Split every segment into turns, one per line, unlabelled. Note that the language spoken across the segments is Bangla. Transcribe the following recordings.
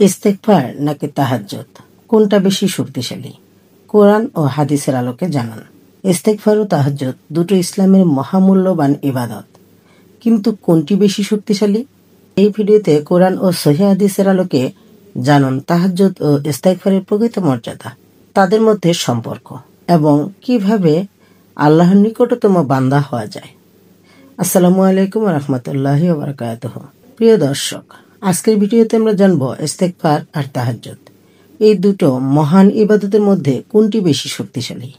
ইস্তেগফার নাকি তাহাজ্জুদ, কোনটা বেশি শক্তিশালী? কোরআন ও হাদিসের আলোকে জানান। ইস্তেগফার ও তাহাজ্জুদ দুটো ইসলামের মহামূল্যবান ইবাদত, কিন্তু কোনটি বেশি শক্তিশালী? এই ভিডিওতে কোরআন ও সহিহ হাদিসের আলোকে জানুন তাহাজ্জুদ ও ইস্তেগফারের প্রকৃত মর্যাদা, তাদের মধ্যে সম্পর্ক এবং কিভাবে আল্লাহর নিকটতম বান্দা হওয়া যায়। আসসালামু আলাইকুম ওয়া রাহমাতুল্লাহি ওয়া বারাকাতুহু। প্রিয় দর্শক, আজকের ভিডিওতে আমরা জানব ইস্তেগফার আর তাহাজ্জুদ এই দুটো মহান ইবাদতের মধ্যে কোনটি বেশি শক্তিশালী।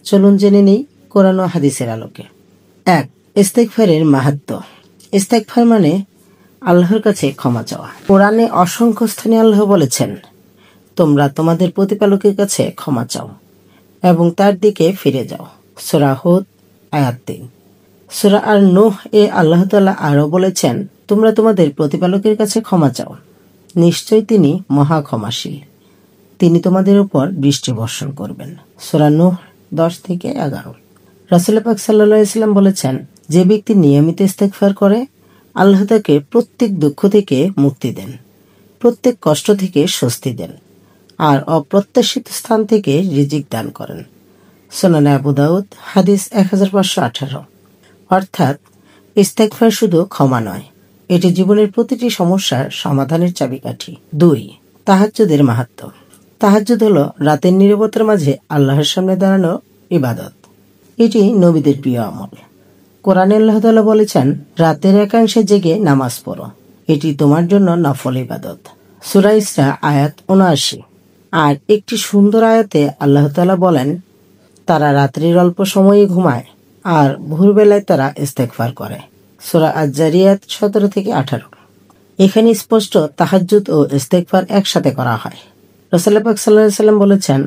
চলুন জেনে নেই কোরআন ও হাদিসের আলোকে। 1. ইস্তেগফারের মাহাত্ম্য। ইস্তেগফার মানে আল্লাহর কাছে ক্ষমা চাওয়া। কোরআনে অসংখ্য স্থানে আল্লাহ বলেছেন, তোমরা তোমাদের প্রতিপালকের কাছে ক্ষমা চাও এবং তার দিকে ফিরে যাও। সূরা হুদ আয়াত 3। সূরা আর-নূহ এ আল্লাহ তাআলা আরো বলেছেন, তোমরা তোমাদের প্রতিপালকের কাছে ক্ষমা চাও, নিশ্চয় তিনি মহা ক্ষমাশীল, তিনি তোমাদের উপর বৃষ্টি বর্ষণ করবেন। সূরা নূহ 10-11। রাসূল পাক সাল্লাল্লাহু আলাইহি ওয়াসাল্লাম বলেছেন, যে ব্যক্তি নিয়মিত ইস্তেগফার করে আল্লাহ তাকে প্রত্যেক দুঃখ থেকে মুক্তি দেন, প্রত্যেক কষ্ট থেকে স্বস্তি দেন আর অপ্রত্যাশিত স্থান থেকে রিজিক দান করেন। সুনানে আবু দাউদ হাদিস 1518। অর্থাৎ ইস্তেগফার শুধু ক্ষমা নয়, এটি জীবনের প্রতিটি সমস্যার সমাধানের চাবিকাঠি। 2. তাহাজ্জুদের মাহাত্ম্য। তাহাজ্জুদ হলো রাতের নীরবতার মাঝে আল্লাহর সামনে দাঁড়ানো ইবাদত। এটি নবীদের প্রিয় আমল। কোরআনে আল্লাহ তাআলা বলেছেন, রাতের একাংশে জেগে নামাজ পড়ো, এটি তোমার জন্য নফল ইবাদত। সূরা ইসরা আয়াত 79। আর একটি সুন্দর আয়াতে আল্লাহ তাআলা বলেন, তারা রাত্রির অল্প সময়ই ঘুমায় আর ভোরবেলায় তারা ইস্তেগফার করে। সূরা আজ-জারিয়াত 17-18। এখানে স্পষ্ট তাহাজ্জুদ ও ইস্তেগফার একসাথে করা হয়। রাসূল পাক সাল্লাল্লাহু আলাইহি ওয়াসাল্লাম বলেছেন,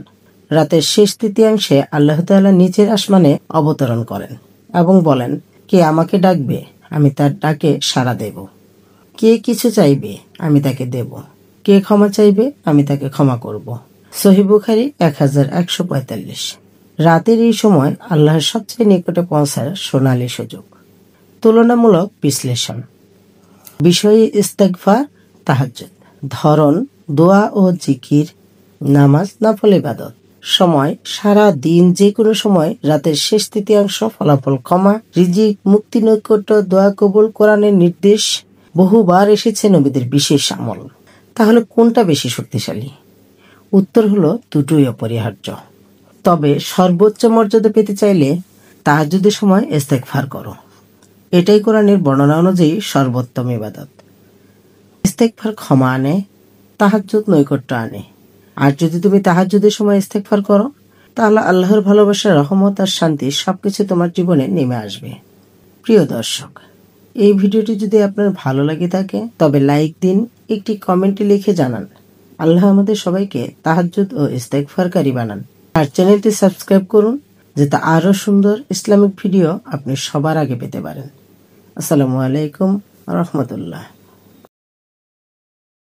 রাতের শেষ তৃতীয়াংশে আল্লাহ তাআলা নিচের আসমানে অবতরণ করেন এবং বলেন, কে আমাকে ডাকবে, আমি তার ডাকে সাড়া দেব। কে কিছু চাইবে, আমি তাকে দেব। কে ক্ষমা চাইবে, আমি তাকে ক্ষমা করব। সহিহ বুখারী 1145। রাতের এই সময় আল্লাহর সবচেয়ে নিকটে পৌঁছার সোনালী সুযোগ। তুলনামূলক বিশ্লেষণ। বিষয়ে ইস্তেগফার, তাহাজ্জুদ। ধরন দোয়া ও জিকির, নামাজ নফল ইবাদত। সময় সারা দিন, যে কোনো সময়। রাতের শেষ তৃতীয়াংশ, ফলাফল ক্ষমা, রিজিক, মুক্তি, নৈকট্য, দোয়া কবুল, কোরআনের নির্দেশ, বহুবার এসেছে নবীদের বিশেষ আমল। তাহলে কোনটা বেশি শক্তিশালী? উত্তর হলো দুটোই অপরিহার্য, তবে সর্বোচ্চ মর্যাদা পেতে চাইলে তাহাজ্জুদের সময় ইস্তেগফার করো, এটাই কোরআনের বর্ণনা অনুযায়ী সর্বোত্তম ইবাদত। ইস্তেগফার ক্ষমা আনে, তাহাজ্জুদ নৈকট্য আনে। আর যদি তুমি তাহাজ্জুদের সময় ইস্তেগফার করো, তাহলে আল্লাহর ভালোবাসা, রহমত আর শান্তি সবকিছু তোমার জীবনে নেমে আসবে। প্রিয় দর্শক, এই ভিডিওটি যদি আপনার ভালো লাগে থাকে তবে লাইক দিন, একটি কমেন্টে লিখে জানান। আল্লাহ আমাদের সবাইকে তাহাজ্জুদ ও ইস্তেগফারকারী বানান। আর চ্যানেলটি সাবস্ক্রাইব করুন, যাতে আরো সুন্দর ইসলামিক ভিডিও আপনি সবার আগে পেতে পারেন। আসসালামু আলাইকুম ওয়া রাহমাতুল্লাহ।